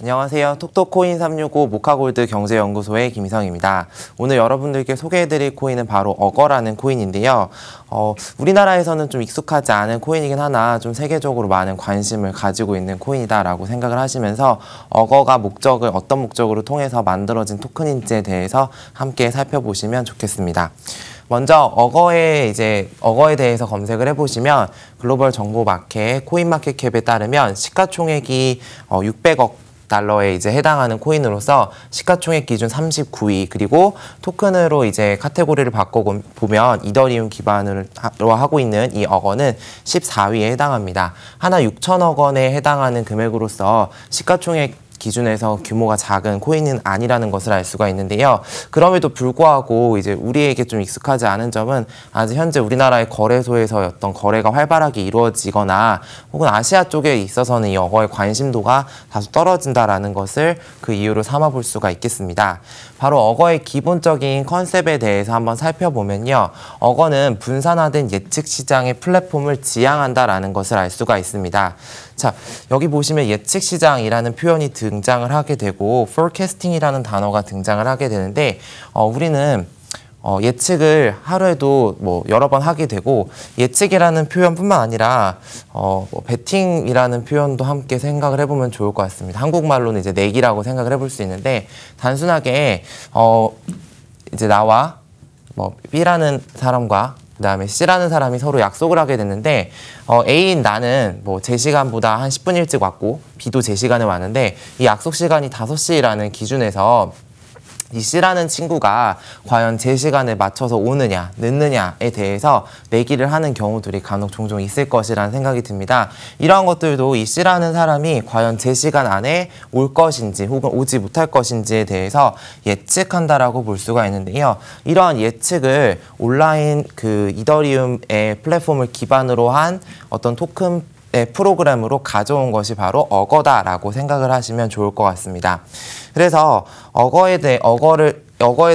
안녕하세요. 톡톡코인 365 모카골드 경제연구소의 김희성입니다. 오늘 여러분들께 소개해드릴 코인은 바로 어거라는 코인인데요. 우리나라에서는 좀 익숙하지 않은 코인이긴 하나 좀 세계적으로 많은 관심을 가지고 있는 코인이다라고 생각을 하시면서 어거가 어떤 목적으로 통해서 만들어진 토큰인지에 대해서 함께 살펴보시면 좋겠습니다. 먼저 어거에 대해서 검색을 해보시면 글로벌 정보 마켓 코인마켓캡에 따르면 시가총액이 600억 달러에 해당하는 코인으로서 시가총액 기준 39위, 그리고 토큰으로 카테고리를 바꿔보면 이더리움 기반으로 하고 있는 이 어거는 14위에 해당합니다. 하나 6천억 원에 해당하는 금액으로서 시가총액 기준에서 규모가 작은 코인은 아니라는 것을 알 수가 있는데요. 그럼에도 불구하고 우리에게 좀 익숙하지 않은 점은 아직 현재 우리나라의 거래소에서 어떤 거래가 활발하게 이루어지거나 혹은 아시아 쪽에 있어서는 이 어거의 관심도가 다소 떨어진다라는 것을 그 이유로 삼아볼 수가 있겠습니다. 바로 어거의 기본적인 컨셉에 대해서 한번 살펴보면요. 어거는 분산화된 예측 시장의 플랫폼을 지향한다라는 것을 알 수가 있습니다. 자, 여기 보시면 예측 시장이라는 표현이 등장을 하게 되고 forecasting이라는 단어가 등장을 하게 되는데 우리는 예측을 하루에도 여러 번 하게 되고 예측이라는 표현뿐만 아니라 베팅이라는 표현도 함께 생각을 해보면 좋을 것 같습니다. 한국말로는 내기라고 생각을 해볼 수 있는데 단순하게 나와 B라는 사람과 그다음에 C라는 사람이 서로 약속을 하게 됐는데 A인 나는 제 시간보다 한 10분 일찍 왔고 B도 제 시간에 왔는데 이 약속 시간이 5시라는 기준에서 이 C라는 친구가 과연 제 시간에 맞춰서 오느냐, 늦느냐에 대해서 내기를 하는 경우들이 간혹 종종 있을 것이라는 생각이 듭니다. 이러한 것들도 이 C라는 사람이 과연 제 시간 안에 올 것인지 혹은 오지 못할 것인지에 대해서 예측한다라고 볼 수가 있는데요. 이러한 예측을 온라인 이더리움의 플랫폼을 기반으로 한 어떤 토큰 프로그램으로 가져온 것이 바로 어거다라고 생각을 하시면 좋을 것 같습니다. 그래서 어거에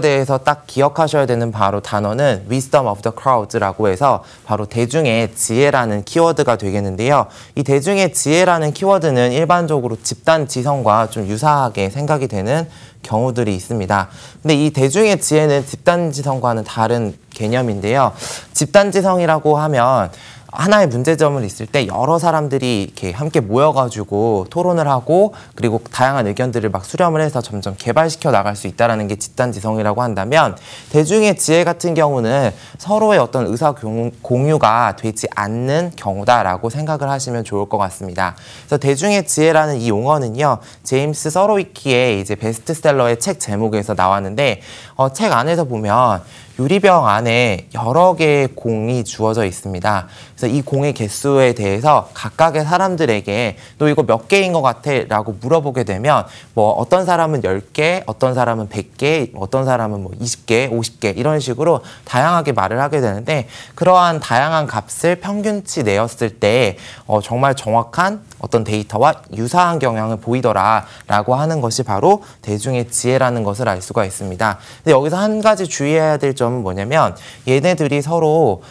대해서 딱 기억하셔야 되는 바로 단어는 wisdom of the crowds라고 해서 바로 대중의 지혜라는 키워드가 되겠는데요. 이 대중의 지혜라는 키워드는 일반적으로 집단 지성과 좀 유사하게 생각이 되는 경우들이 있습니다. 근데 이 대중의 지혜는 집단 지성과는 다른 개념인데요. 집단 지성이라고 하면 하나의 문제점을 있을 때 여러 사람들이 이렇게 함께 모여가지고 토론을 하고 그리고 다양한 의견들을 수렴을 해서 점점 개발시켜 나갈 수 있다는 게 집단지성이라고 한다면 대중의 지혜 같은 경우는 서로의 어떤 의사 공유가 되지 않는 경우다라고 생각을 하시면 좋을 것 같습니다. 그래서 대중의 지혜라는 이 용어는요, 제임스 서로위키의 베스트셀러의 책 제목에서 나왔는데 책 안에서 보면 유리병 안에 여러 개의 공이 주어져 있습니다. 그래서 이 공의 개수에 대해서 각각의 사람들에게 너 이거 몇 개인 것 같아? 라고 물어보게 되면 어떤 사람은 10개, 어떤 사람은 100개, 어떤 사람은 20개, 50개 이런 식으로 다양하게 말을 하게 되는데 그러한 다양한 값을 평균치 내었을 때 정말 정확한 어떤 데이터와 유사한 경향을 보이더라라고 하는 것이 바로 대중의 지혜라는 것을 알 수가 있습니다. 근데 여기서 한 가지 주의해야 될 점은 뭐냐면 얘네들이 서로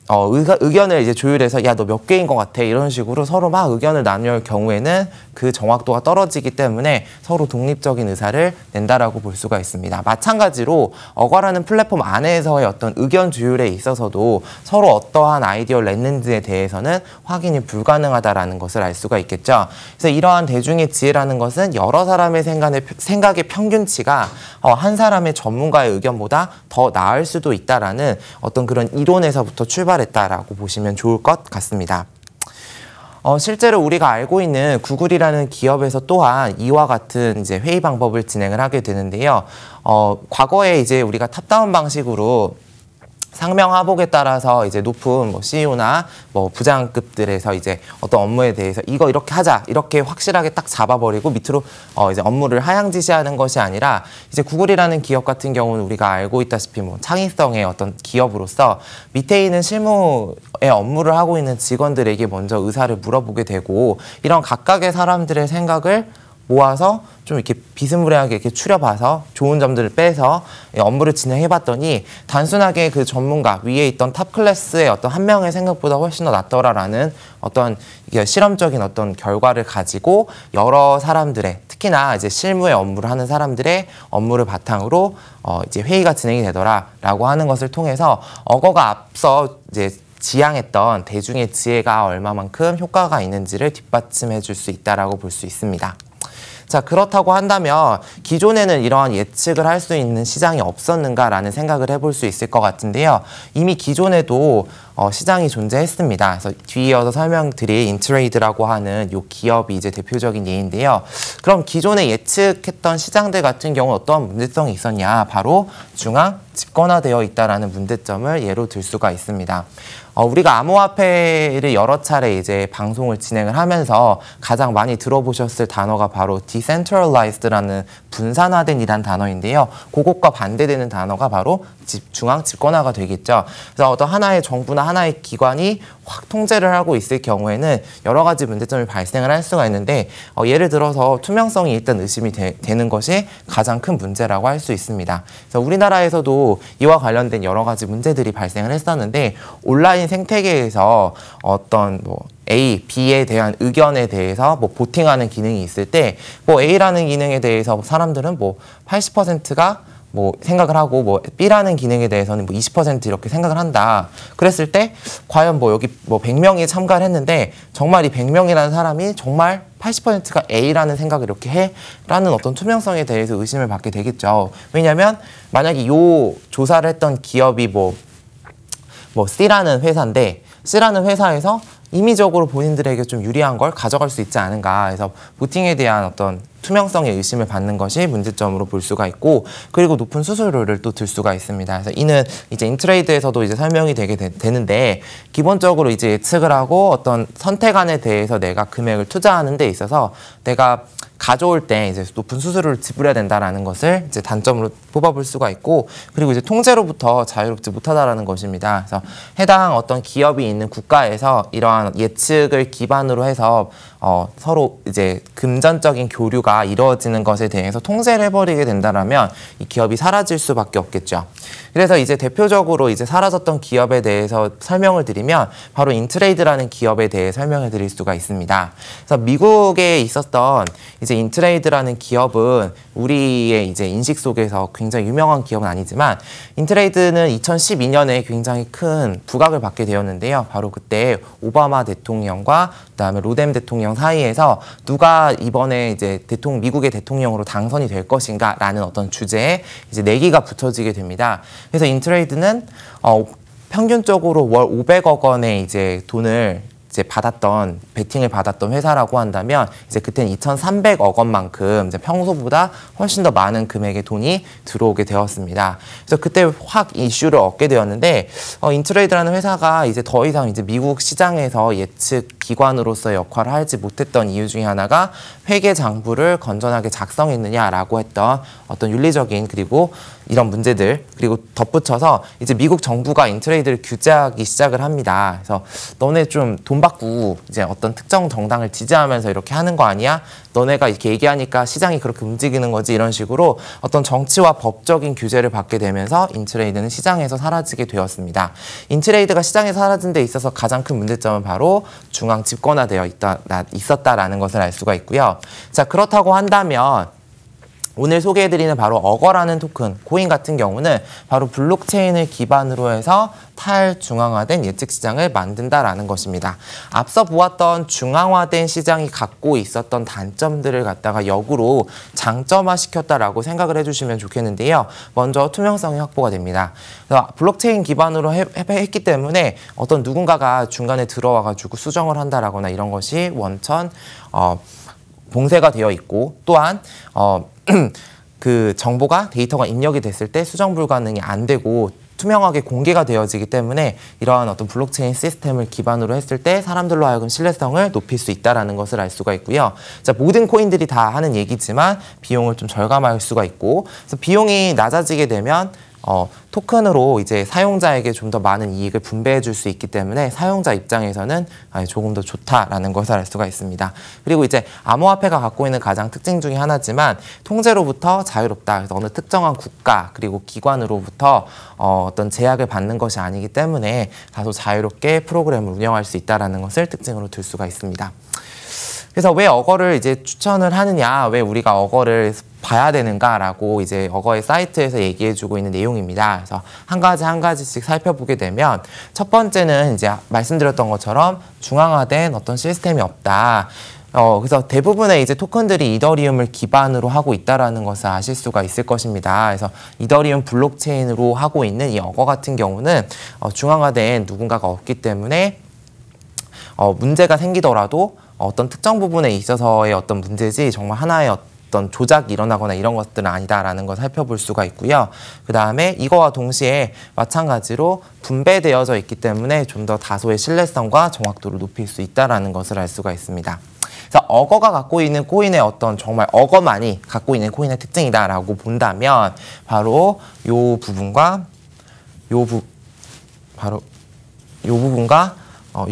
의견을 조율해서 야, 너 몇 개인 것 같아? 이런 식으로 서로 막 의견을 나눌 경우에는 그 정확도가 떨어지기 때문에 서로 독립적인 의사를 낸다라고 볼 수가 있습니다. 마찬가지로 어거라는 플랫폼 안에서의 어떤 의견 조율에 있어서도 서로 어떠한 아이디어를 냈는지에 대해서는 확인이 불가능하다라는 것을 알 수가 있겠죠. 그래서 이러한 대중의 지혜라는 것은 여러 사람의 생각의 평균치가 한 사람의 전문가의 의견보다 더 나을 수도 있다라는 어떤 그런 이론에서부터 출발했다라고 보시면 좋을 것 같습니다. 실제로 우리가 알고 있는 구글이라는 기업에서 또한 이와 같은 회의 방법을 진행을 하게 되는데요. 과거에 우리가 탑다운 방식으로 상명하복에 따라서 높은 CEO나 부장급들에서 어떤 업무에 대해서 이거 이렇게 하자 이렇게 확실하게 딱 잡아버리고 밑으로 업무를 하향 지시하는 것이 아니라 구글이라는 기업 같은 경우는 우리가 알고 있다시피 창의성의 어떤 기업으로서 밑에 있는 실무의 업무를 하고 있는 직원들에게 먼저 의사를 물어보게 되고 이런 각각의 사람들의 생각을 모아서 좀 이렇게 비스무리하게 이렇게 추려봐서 좋은 점들을 빼서 업무를 진행해봤더니 단순하게 그 전문가 위에 있던 탑 클래스의 어떤 한 명의 생각보다 훨씬 더 낫더라라는 어떤 이게 실험적인 어떤 결과를 가지고 여러 사람들의 특히나 이제 실무의 업무를 하는 사람들의 업무를 바탕으로 이제 회의가 진행이 되더라라고 하는 것을 통해서 어거가 앞서 이제 지향했던 대중의 지혜가 얼마만큼 효과가 있는지를 뒷받침해 줄 수 있다라고 볼 수 있습니다. 자, 그렇다고 한다면 기존에는 이러한 예측을 할 수 있는 시장이 없었는가라는 생각을 해볼 수 있을 것 같은데요. 이미 기존에도 시장이 존재했습니다. 그래서 뒤이어서 설명드릴 인트레이드라고 하는 이 기업이 이제 대표적인 예인데요. 그럼 기존에 예측했던 시장들 같은 경우는 어떤 문제성이 있었냐? 바로 중앙 집권화되어 있다라는 문제점을 예로 들 수가 있습니다. 우리가 암호화폐를 여러 차례 이제 방송을 진행을 하면서 가장 많이 들어보셨을 단어가 바로 decentralized라는 분산화된이란 단어인데요. 그것과 반대되는 단어가 바로 중앙 집권화가 되겠죠. 그래서 어떤 하나의 정부나 하나의 기관이 확 통제를 하고 있을 경우에는 여러 가지 문제점이 발생을 할 수가 있는데 예를 들어서 투명성이 일단 의심이 되는 것이 가장 큰 문제라고 할 수 있습니다. 그래서 우리나라에서도 이와 관련된 여러 가지 문제들이 발생을 했었는데 온라인 생태계에서 어떤 A, B에 대한 의견에 대해서 보팅하는 기능이 있을 때 A라는 기능에 대해서 사람들은 80%가 생각을 하고 B라는 기능에 대해서는 20% 이렇게 생각을 한다. 그랬을 때 과연 여기 100명이 참가를 했는데 정말 이 100명이라는 사람이 정말 80%가 A라는 생각을 이렇게 해? 라는 어떤 투명성에 대해서 의심을 받게 되겠죠. 왜냐하면 만약에 이 조사를 했던 기업이 C라는 회사인데 C라는 회사에서 임의적으로 본인들에게 좀 유리한 걸 가져갈 수 있지 않은가. 그래서 보팅에 대한 어떤 투명성의 의심을 받는 것이 문제점으로 볼 수가 있고, 그리고 높은 수수료를 또 들 수가 있습니다. 그래서 이는 이제 인트레이드에서도 이제 설명이 되는데, 기본적으로 이제 예측을 하고 어떤 선택안에 대해서 내가 금액을 투자하는 데 있어서 내가 가져올 때 이제 높은 수수료를 지불해야 된다라는 것을 이제 단점으로 뽑아볼 수가 있고, 그리고 이제 통제로부터 자유롭지 못하다라는 것입니다. 그래서 해당 어떤 기업이 있는 국가에서 이러한 예측을 기반으로 해서 서로 이제 금전적인 교류가 이루어지는 것에 대해서 통제를 해버리게 된다라면 이 기업이 사라질 수밖에 없겠죠. 그래서 이제 대표적으로 이제 사라졌던 기업에 대해서 설명을 드리면 바로 인트레이드라는 기업에 대해 설명을 드릴 수가 있습니다. 그래서 미국에 있었던 이제 인트레이드라는 기업은 우리의 이제 인식 속에서 굉장히 유명한 기업은 아니지만, 인트레이드는 2012년에 굉장히 큰 부각을 받게 되었는데요. 바로 그때 오바마 대통령과 그다음에 로뎀 대통령 사이에서 누가 이번에 이제 미국의 대통령으로 당선이 될 것인가라는 어떤 주제에 이제 내기가 붙여지게 됩니다. 그래서 인트레이드는 평균적으로 월 500억 원의 이제 돈을 이제 베팅을 받았던 회사라고 한다면, 이제 그때는 2,300억 원만큼 이제 평소보다 훨씬 더 많은 금액의 돈이 들어오게 되었습니다. 그래서 그때 확 이슈를 얻게 되었는데, 인트레이드라는 회사가 이제 더 이상 이제 미국 시장에서 예측 기관으로서의 역할을 하지 못했던 이유 중에 하나가 회계 장부를 건전하게 작성했느냐라고 했던 어떤 윤리적인 그리고 이런 문제들, 그리고 덧붙여서 이제 미국 정부가 인트레이드를 규제하기 시작을 합니다. 그래서 너네 좀 돈 받고 이제 어떤 특정 정당을 지지하면서 이렇게 하는 거 아니야? 너네가 이렇게 얘기하니까 시장이 그렇게 움직이는 거지, 이런 식으로 어떤 정치와 법적인 규제를 받게 되면서 인트레이드는 시장에서 사라지게 되었습니다. 인트레이드가 시장에서 사라진 데 있어서 가장 큰 문제점은 바로 중앙 집권화되어 있었다라는 것을 알 수가 있고요. 자, 그렇다고 한다면 오늘 소개해드리는 바로 어거라는 토큰, 코인 같은 경우는 바로 블록체인을 기반으로 해서 탈중앙화된 예측시장을 만든다라는 것입니다. 앞서 보았던 중앙화된 시장이 갖고 있었던 단점들을 갖다가 역으로 장점화시켰다라고 생각을 해주시면 좋겠는데요. 먼저 투명성이 확보가 됩니다. 그래서 블록체인 기반으로 했기 때문에 어떤 누군가가 중간에 들어와가지고 수정을 한다라거나 이런 것이 원천 봉쇄가 되어 있고, 또한 그 정보가 데이터가 입력이 됐을 때 수정 불가능이 안 되고 투명하게 공개가 되어지기 때문에 이러한 어떤 블록체인 시스템을 기반으로 했을 때 사람들로 하여금 신뢰성을 높일 수 있다는 것을 알 수가 있고요. 자, 모든 코인들이 다 하는 얘기지만 비용을 좀 절감할 수가 있고, 그래서 비용이 낮아지게 되면 토큰으로 이제 사용자에게 좀 더 많은 이익을 분배해 줄 수 있기 때문에 사용자 입장에서는 조금 더 좋다라는 것을 알 수가 있습니다. 그리고 이제 암호화폐가 갖고 있는 가장 특징 중에 하나지만 통제로부터 자유롭다. 그래서 어느 특정한 국가 그리고 기관으로부터 어떤 제약을 받는 것이 아니기 때문에 다소 자유롭게 프로그램을 운영할 수 있다는 것을 특징으로 들 수가 있습니다. 그래서 왜 어거를 이제 추천을 하느냐, 왜 우리가 어거를 봐야 되는가라고 이제 어거의 사이트에서 얘기해주고 있는 내용입니다. 그래서 한 가지씩 살펴보게 되면 첫 번째는 이제 말씀드렸던 것처럼 중앙화된 어떤 시스템이 없다. 그래서 대부분의 이제 토큰들이 이더리움을 기반으로 하고 있다라는 것을 아실 수가 있을 것입니다. 그래서 이더리움 블록체인으로 하고 있는 이 어거 같은 경우는 중앙화된 누군가가 없기 때문에 문제가 생기더라도 어떤 특정 부분에 있어서의 어떤 문제지 정말 하나의 어떤 조작이 일어나거나 이런 것들은 아니다라는 걸 살펴볼 수가 있고요. 그 다음에 이거와 동시에 마찬가지로 분배되어져 있기 때문에 좀 더 다소의 신뢰성과 정확도를 높일 수 있다라는 것을 알 수가 있습니다. 그래서 어거가 갖고 있는 코인의 어떤 정말 어거만이 갖고 있는 코인의 특징이다라고 본다면 바로 요 부분과 요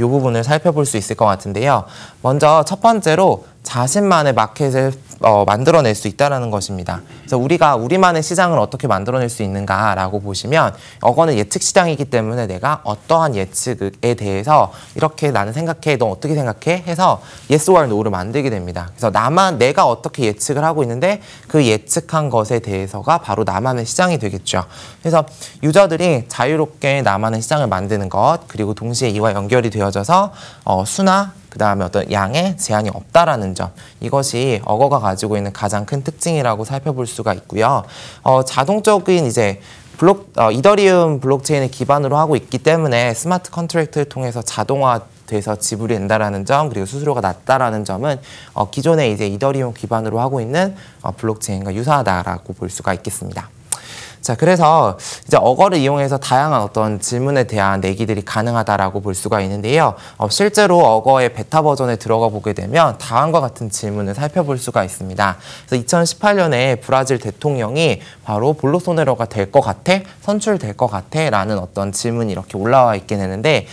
부분을 살펴볼 수 있을 것 같은데요. 먼저 첫 번째로 자신만의 마켓을 만들어낼 수 있다는 것입니다. 그래서 우리가 우리만의 시장을 어떻게 만들어낼 수 있는가라고 보시면 어거는 예측 시장이기 때문에 내가 어떠한 예측에 대해서 이렇게 나는 생각해, 너 어떻게 생각해? 해서 yes or no를 만들게 됩니다. 그래서 내가 어떻게 예측을 하고 있는데 그 예측한 것에 대해서가 바로 나만의 시장이 되겠죠. 그래서 유저들이 자유롭게 나만의 시장을 만드는 것, 그리고 동시에 이와 연결이 되어져서 수나 그 다음에 어떤 양에 제한이 없다라는 점, 이것이 어거가 가지고 있는 가장 큰 특징이라고 살펴볼 수가 있고요. 자동적인 이제 이더리움 블록체인을 기반으로 하고 있기 때문에 스마트 컨트랙트를 통해서 자동화돼서 지불이 된다라는 점, 그리고 수수료가 낮다라는 점은 기존에 이제 이더리움 기반으로 하고 있는 블록체인과 유사하다라고 볼 수가 있겠습니다. 자, 그래서 이제 어거를 이용해서 다양한 어떤 질문에 대한 내기들이 가능하다라고 볼 수가 있는데요. 실제로 어거의 베타 버전에 들어가 보게 되면 다음과 같은 질문을 살펴볼 수가 있습니다. 그래서 2018년에 브라질 대통령이 바로 볼소나로가 될 것 같아? 선출될 것 같아? 라는 어떤 질문이 이렇게 올라와 있게 되는데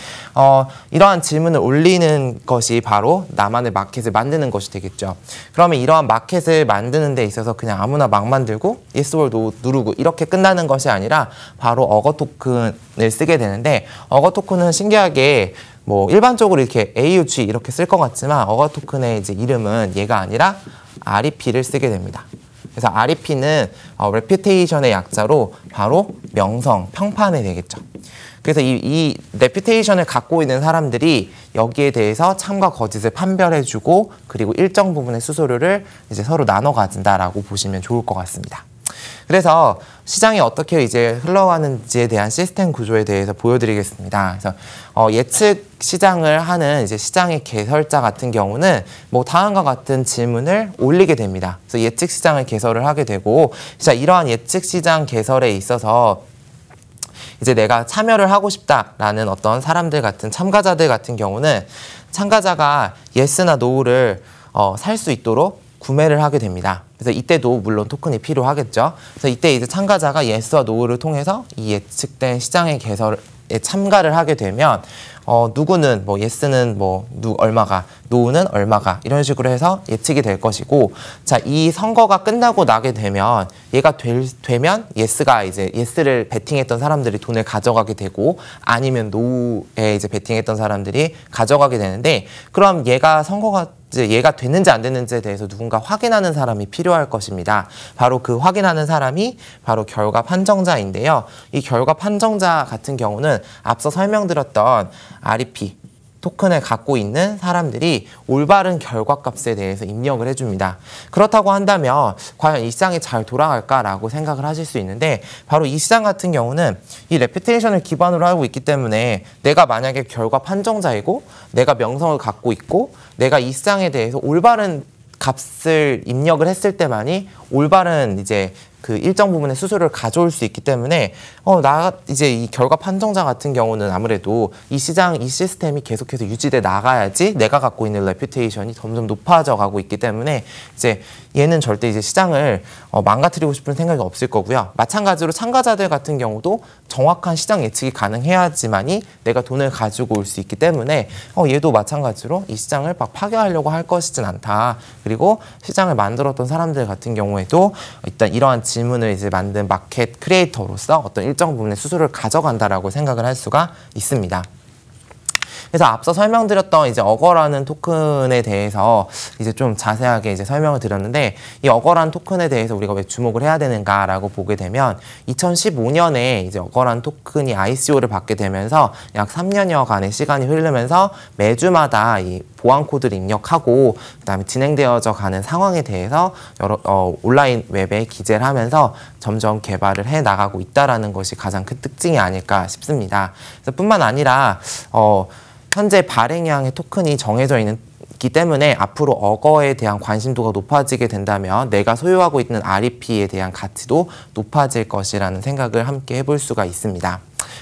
이러한 질문을 올리는 것이 바로 나만의 마켓을 만드는 것이 되겠죠. 그러면 이러한 마켓을 만드는 데 있어서 그냥 아무나 막 만들고 yes or no 누르고 이렇게 끝나는 것이 아니라 바로 어거 토큰을 쓰게 되는데, 어거 토큰은 신기하게 뭐 일반적으로 이렇게 AUG 이렇게 쓸 것 같지만 어거 토큰의 이제 이름은 얘가 아니라 REP를 쓰게 됩니다. 그래서 REP는 reputation의 약자로 바로 명성, 평판이 되겠죠. 그래서 이 reputation을 갖고 있는 사람들이 여기에 대해서 참과 거짓을 판별해주고, 그리고 일정 부분의 수수료를 이제 서로 나눠 가진다라고 보시면 좋을 것 같습니다. 그래서 시장이 어떻게 이제 흘러가는지에 대한 시스템 구조에 대해서 보여드리겠습니다. 그래서 예측 시장을 하는 이제 시장의 개설자 같은 경우는 뭐 다음과 같은 질문을 올리게 됩니다. 그래서 예측 시장을 개설을 하게 되고, 자, 이러한 예측 시장 개설에 있어서 이제 내가 참여를 하고 싶다라는 어떤 사람들 같은 참가자들 같은 경우는 참가자가 yes나 no를 살 수 있도록 구매를 하게 됩니다. 그래서 이때도 물론 토큰이 필요하겠죠. 그래서 이때 이제 참가자가 yes와 no를 통해서 이 예측된 시장의 개설에 참가를 하게 되면 누구는 뭐 yes는 뭐 얼마가, no는 얼마가 이런 식으로 해서 예측이 될 것이고, 자, 이 선거가 끝나고 나게 되면 얘가 되면 yes가 이제 yes를 베팅했던 사람들이 돈을 가져가게 되고, 아니면 no에 이제 베팅했던 사람들이 가져가게 되는데, 그럼 얘가 되는지 안 되는지에 대해서 누군가 확인하는 사람이 필요할 것입니다. 바로 그 확인하는 사람이 바로 결과 판정자인데요. 이 결과 판정자 같은 경우는 앞서 설명드렸던 REP 토큰을 갖고 있는 사람들이 올바른 결과값에 대해서 입력을 해줍니다. 그렇다고 한다면 과연 이 시장이 잘 돌아갈까라고 생각을 하실 수 있는데, 바로 이 시장 같은 경우는 이 레퓨테이션을 기반으로 하고 있기 때문에 내가 만약에 결과 판정자이고 내가 명성을 갖고 있고 내가 이 시장에 대해서 올바른 값을 입력을 했을 때만이 올바른 이제 그 일정 부분의 수수료를 가져올 수 있기 때문에 나 이제 이 결과 판정자 같은 경우는 아무래도 이 시장, 이 시스템이 계속해서 유지돼 나가야지 내가 갖고 있는 레퓨테이션이 점점 높아져 가고 있기 때문에 이제 얘는 절대 이제 시장을 망가뜨리고 싶은 생각이 없을 거고요. 마찬가지로 참가자들 같은 경우도 정확한 시장 예측이 가능해야지만이 내가 돈을 가지고 올 수 있기 때문에 얘도 마찬가지로 이 시장을 막 파괴하려고 할 것이진 않다. 그리고 시장을 만들었던 사람들 같은 경우에도 일단 이러한 질문을 이제 만든 마켓 크리에이터로서 어떤 일정 부분의 수수료를 가져간다라고 생각을 할 수가 있습니다. 그래서 앞서 설명드렸던 이제 어거라는 토큰에 대해서 이제 좀 자세하게 이제 설명을 드렸는데, 이 어거라는 토큰에 대해서 우리가 왜 주목을 해야 되는가라고 보게 되면 2015년에 이제 어거라는 토큰이 ICO를 받게 되면서 약 3년여간의 시간이 흐르면서 매주마다 이 보안 코드를 입력하고 그다음에 진행되어져 가는 상황에 대해서 여러 온라인 웹에 기재를 하면서 점점 개발을 해 나가고 있다라는 것이 가장 큰 특징이 아닐까 싶습니다. 그래서 뿐만 아니라 현재 발행량의 토큰이 정해져 있기 때문에 앞으로 어거에 대한 관심도가 높아지게 된다면 내가 소유하고 있는 REP에 대한 가치도 높아질 것이라는 생각을 함께 해볼 수가 있습니다.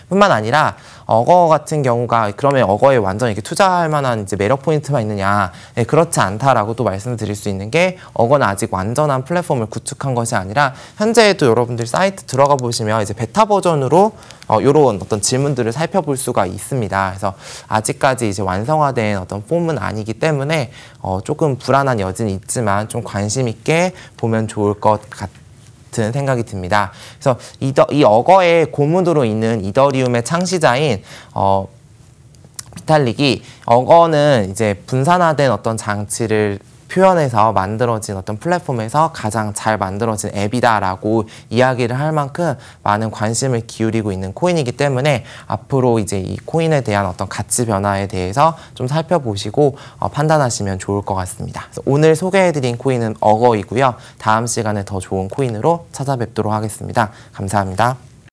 뿐만 아니라 어거 같은 경우가 그러면 어거에 완전 이렇게 투자할 만한 이제 매력 포인트만 있느냐, 네, 그렇지 않다라고 또 말씀드릴 수 있는 게, 어거는 아직 완전한 플랫폼을 구축한 것이 아니라 현재에도 여러분들 사이트 들어가 보시면 이제 베타 버전으로 이런 어떤 질문들을 살펴볼 수가 있습니다. 그래서 아직까지 이제 완성화된 어떤 폼은 아니기 때문에 조금 불안한 여지는 있지만 좀 관심 있게 보면 좋을 것 같아요. 같은 생각이 듭니다. 그래서 이 어거의 고문으로 있는 이더리움의 창시자인 비탈릭이 어거는 이제 분산화된 어떤 장치를 표현해서 만들어진 어떤 플랫폼에서 가장 잘 만들어진 앱이다라고 이야기를 할 만큼 많은 관심을 기울이고 있는 코인이기 때문에 앞으로 이제 이 코인에 대한 어떤 가치 변화에 대해서 좀 살펴보시고 판단하시면 좋을 것 같습니다. 그래서 오늘 소개해드린 코인은 어거이고요. 다음 시간에 더 좋은 코인으로 찾아뵙도록 하겠습니다. 감사합니다.